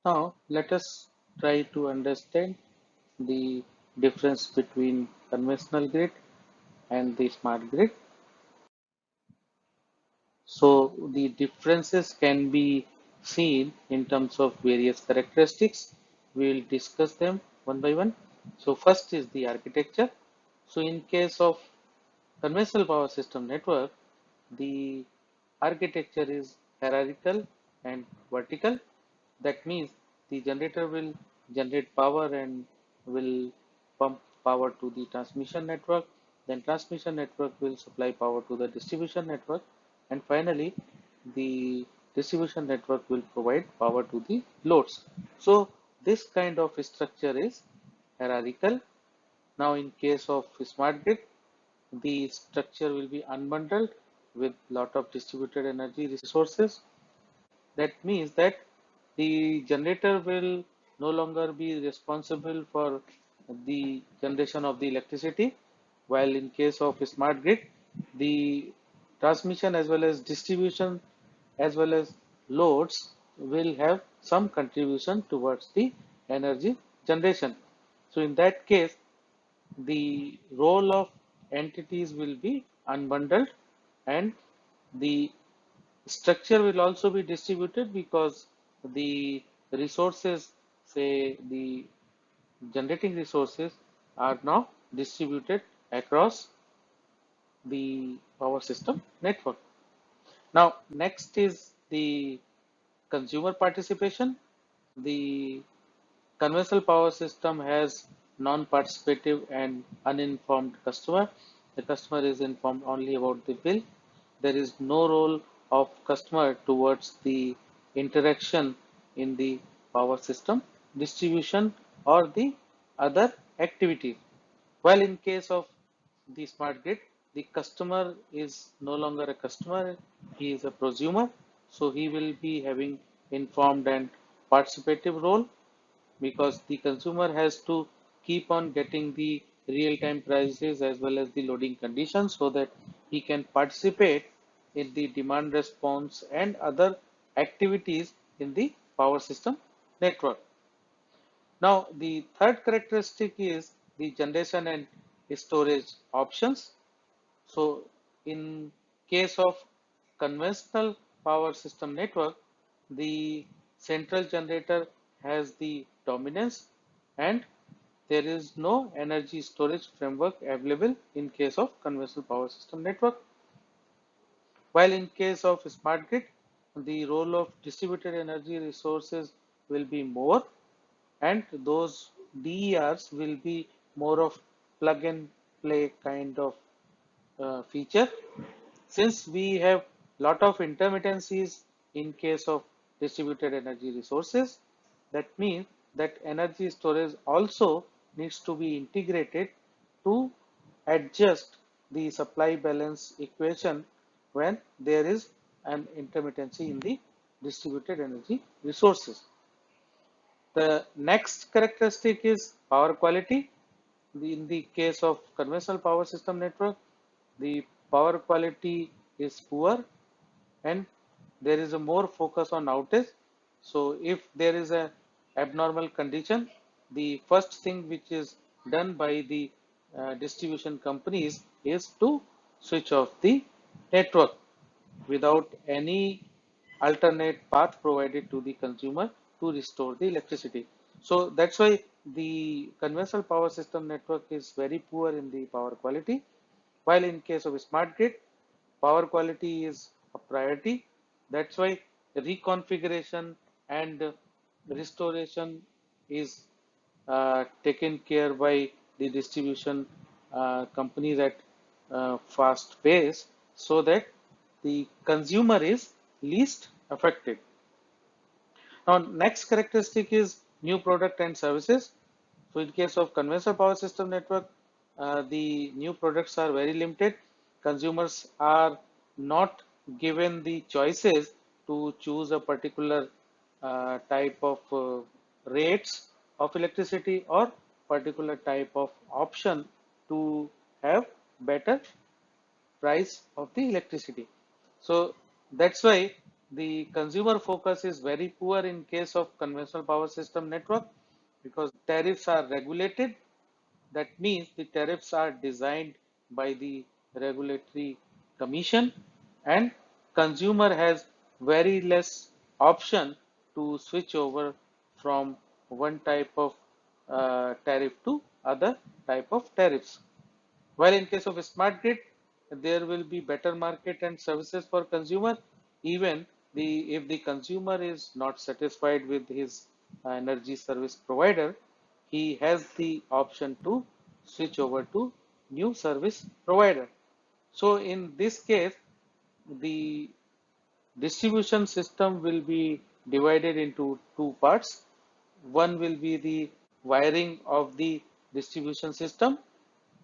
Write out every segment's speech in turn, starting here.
Now, let us try to understand the difference between conventional grid and the smart grid. So, the differences can be seen in terms of various characteristics. We will discuss them one by one. So, first is the architecture. So, in case of conventional power system network, the architecture is hierarchical and vertical. That means the generator will generate power and will pump power to the transmission network. Then transmission network will supply power to the distribution network. And finally, the distribution network will provide power to the loads. So this kind of structure is hierarchical. Now in case of smart grid, the structure will be unbundled with lot of distributed energy resources. That means that the generator will no longer be responsible for the generation of the electricity, while in case of a smart grid, the transmission as well as distribution as well as loads will have some contribution towards the energy generation. So in that case, the role of entities will be unbundled and the structure will also be distributed because the resources, say the generating resources, are now distributed across the power system network. Now, next is the consumer participation. The conventional power system has non-participative and uninformed customer. The customer is informed only about the bill. There is no role of customer towards the interaction in the power system, distribution or the other activities. While in case of the smart grid, the customer is no longer a customer, he is a prosumer. So he will be having informed and participative role because the consumer has to keep on getting the real-time prices as well as the loading conditions so that he can participate in the demand response and other activities in the power system network. Now, the third characteristic is the generation and storage options. So, in case of conventional power system network, the central generator has the dominance and there is no energy storage framework available in case of conventional power system network. While in case of smart grid, the role of distributed energy resources will be more and those DERs will be more of plug and play kind of feature. Since we have lot of intermittencies in case of distributed energy resources, that means that energy storage also needs to be integrated to adjust the supply balance equation when there is an intermittency in the distributed energy resources. The next characteristic is power quality. In the case of conventional power system network, the power quality is poor and there is a more focus on outage. So if there is a abnormal condition, the first thing which is done by the distribution companies is to switch off the network without any alternate path provided to the consumer to restore the electricity. So that's why the conventional power system network is very poor in the power quality. While in case of smart grid, power quality is a priority. That's why reconfiguration and restoration is taken care by the distribution companies at fast pace so that the consumer is least affected. Now, next characteristic is new product and services. So, in case of conventional power system network, the new products are very limited. Consumers are not given the choices to choose a particular type of rates of electricity or particular type of option to have better price of the electricity. So that's why the consumer focus is very poor in case of conventional power system network because tariffs are regulated. That means the tariffs are designed by the regulatory commission, and consumer has very less option to switch over from one type of tariff to other type of tariffs. While in case of smart grid, there will be better market and services for consumer. Even if the consumer is not satisfied with his energy service provider, he has the option to switch over to new service provider. So in this case, the distribution system will be divided into two parts. One will be the wiring of the distribution system,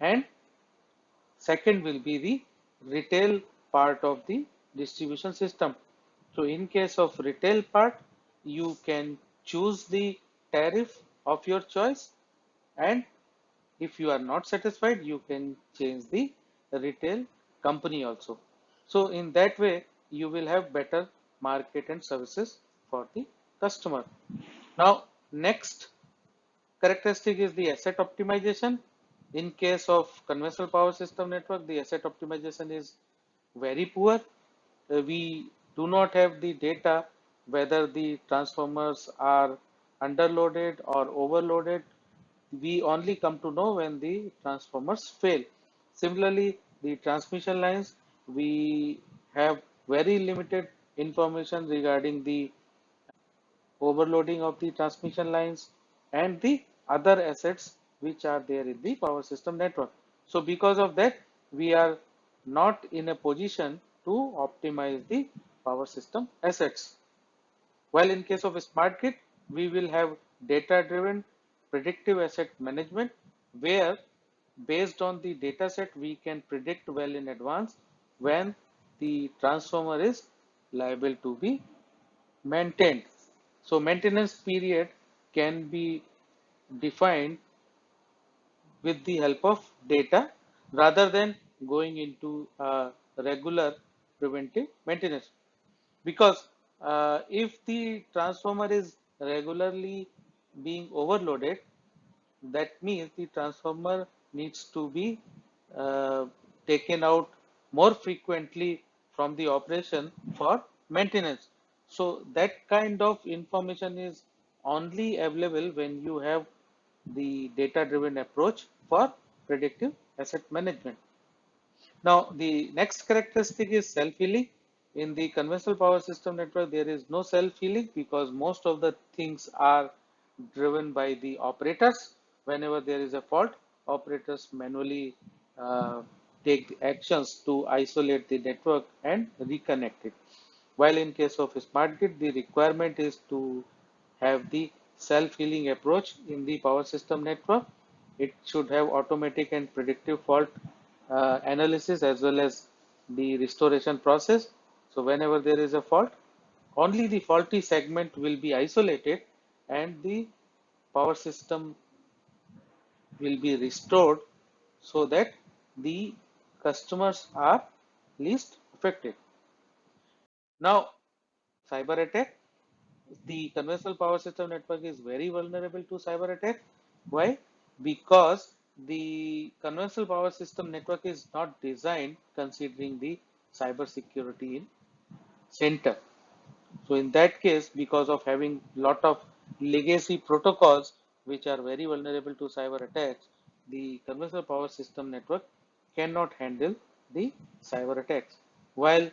and second will be the retail part of the distribution system. So in case of retail part, you can choose the tariff of your choice, and if you are not satisfied, you can change the retail company also. So in that way, you will have better market and services for the customer. Now, next characteristic is the asset optimization. In case of conventional power system network, the asset optimization is very poor. We do not have the data whether the transformers are underloaded or overloaded. We only come to know when the transformers fail. Similarly, the transmission lines, we have very limited information regarding the overloading of the transmission lines and the other assets which are there in the power system network. So because of that, we are not in a position to optimize the power system assets. While in case of a smart grid, we will have data driven predictive asset management, where based on the data set we can predict well in advance when the transformer is liable to be maintained. So maintenance period can be defined with the help of data rather than going into regular preventive maintenance. Because if the transformer is regularly being overloaded, that means the transformer needs to be uh, taken out more frequently from the operation for maintenance. So that kind of information is only available when you have the data driven approach for predictive asset management. Now, the next characteristic is self-healing. In the conventional power system network, there is no self-healing because most of the things are driven by the operators. Whenever there is a fault, operators manually uh, take actions to isolate the network and reconnect it. While in case of a smart grid, the requirement is to have the self-healing approach in the power system network. It should have automatic and predictive fault analysis as well as the restoration process. So whenever there is a fault, only the faulty segment will be isolated and the power system will be restored so that the customers are least affected. Now, cyber attack. The conventional power system network is very vulnerable to cyber attack. Why? Because the conventional power system network is not designed considering the cyber security in center. So in that case, because of having lot of legacy protocols which are very vulnerable to cyber attacks, the conventional power system network cannot handle the cyber attacks. While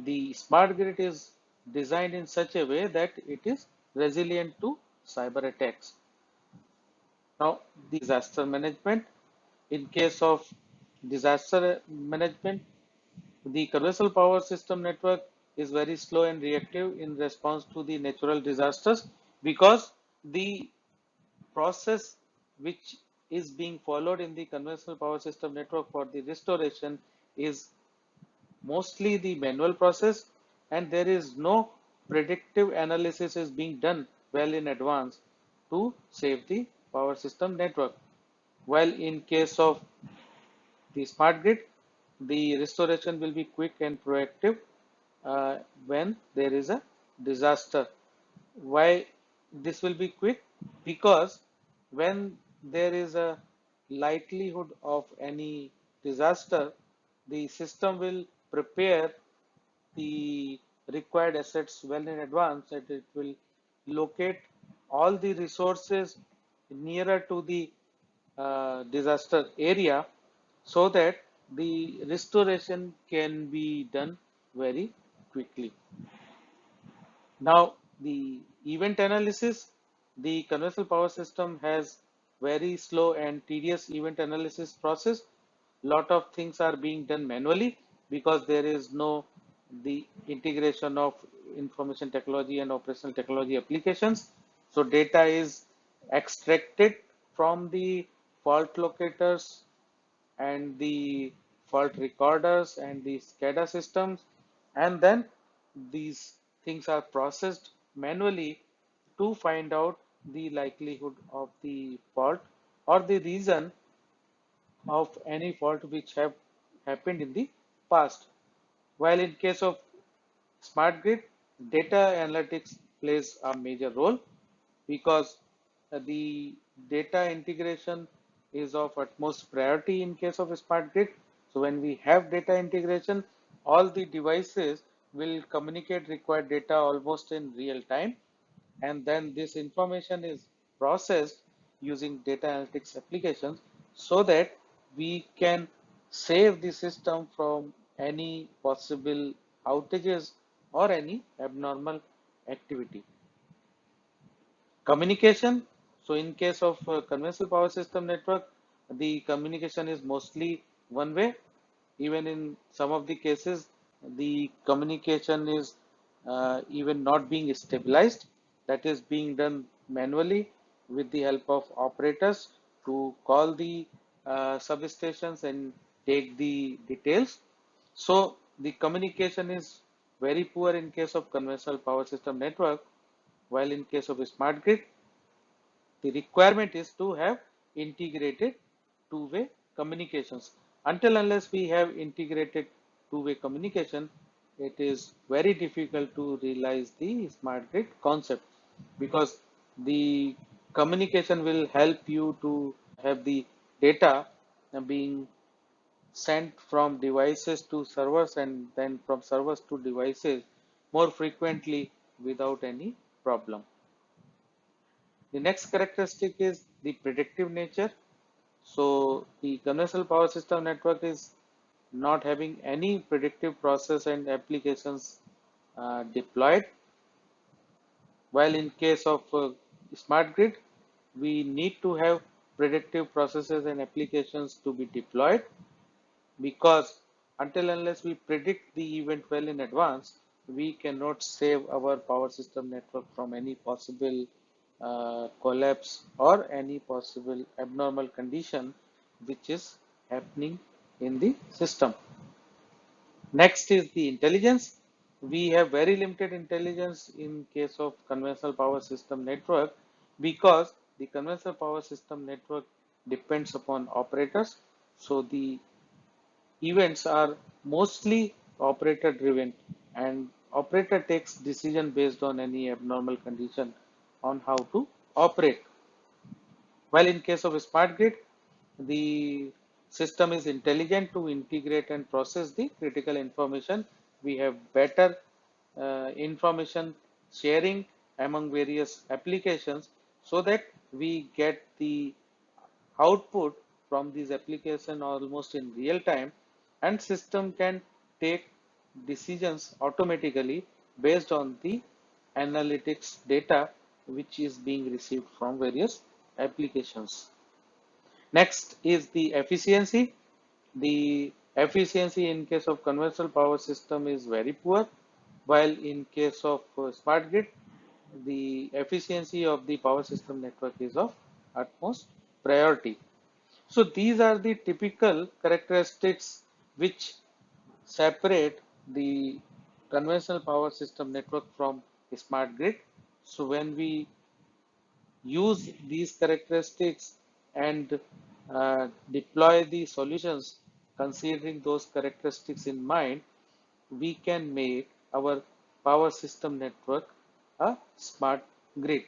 the smart grid is designed in such a way that it is resilient to cyber attacks. Now, disaster management. In case of disaster management, the conventional power system network is very slow and reactive in response to the natural disasters because the process which is being followed in the conventional power system network for the restoration is mostly the manual process, and there is no predictive analysis is being done well in advance to save the power system network. While in case of the smart grid, the restoration will be quick and proactive. uh, when there is a disaster. Why this will be quick? Because when there is a likelihood of any disaster, the system will prepare the required assets well in advance, and it will locate all the resources nearer to the disaster area so that the restoration can be done very quickly. Now, the event analysis, the conventional power system has very slow and tedious event analysis process. Lot of things are being done manually because there is no the integration of information technology and operational technology applications. So data is extracted from the fault locators and the fault recorders and the SCADA systems, and then these things are processed manually to find out the likelihood of the fault or the reason of any fault which have happened in the past. While in case of smart grid, data analytics plays a major role because the data integration is of utmost priority in case of a smart grid. So when we have data integration, all the devices will communicate required data almost in real time, and then this information is processed using data analytics applications so that we can save the system from any possible outages or any abnormal activity. Communication. So in case of conventional power system network, the communication is mostly one way. Even in some of the cases, the communication is even not being stabilized. That is being done manually with the help of operators to call the substations and take the details. So the communication is very poor in case of conventional power system network, while in case of a smart grid, the requirement is to have integrated two-way communications. Until unless we have integrated two-way communication, it is very difficult to realize the smart grid concept because the communication will help you to have the data being sent from devices to servers and then from servers to devices more frequently without any problem. The next characteristic is the predictive nature. So the conventional power system network is not having any predictive process and applications deployed, while in case of smart grid, we need to have predictive processes and applications to be deployed because until unless we predict the event well in advance, we cannot save our power system network from any possible collapse or any possible abnormal condition which is happening in the system. Next is the intelligence. We have very limited intelligence in case of conventional power system network because the conventional power system network depends upon operators. So the events are mostly operator driven, and operator takes decision based on any abnormal condition on how to operate. While in case of a smart grid, the system is intelligent to integrate and process the critical information. We have better information sharing among various applications so that we get the output from these applications almost in real time, and system can take decisions automatically based on the analytics data which is being received from various applications. Next is the efficiency. The efficiency in case of conventional power system is very poor, while in case of smart grid, the efficiency of the power system network is of utmost priority. So these are the typical characteristics which separate the conventional power system network from a smart grid. So when we use these characteristics and deploy the solutions considering those characteristics in mind, we can make our power system network a smart grid.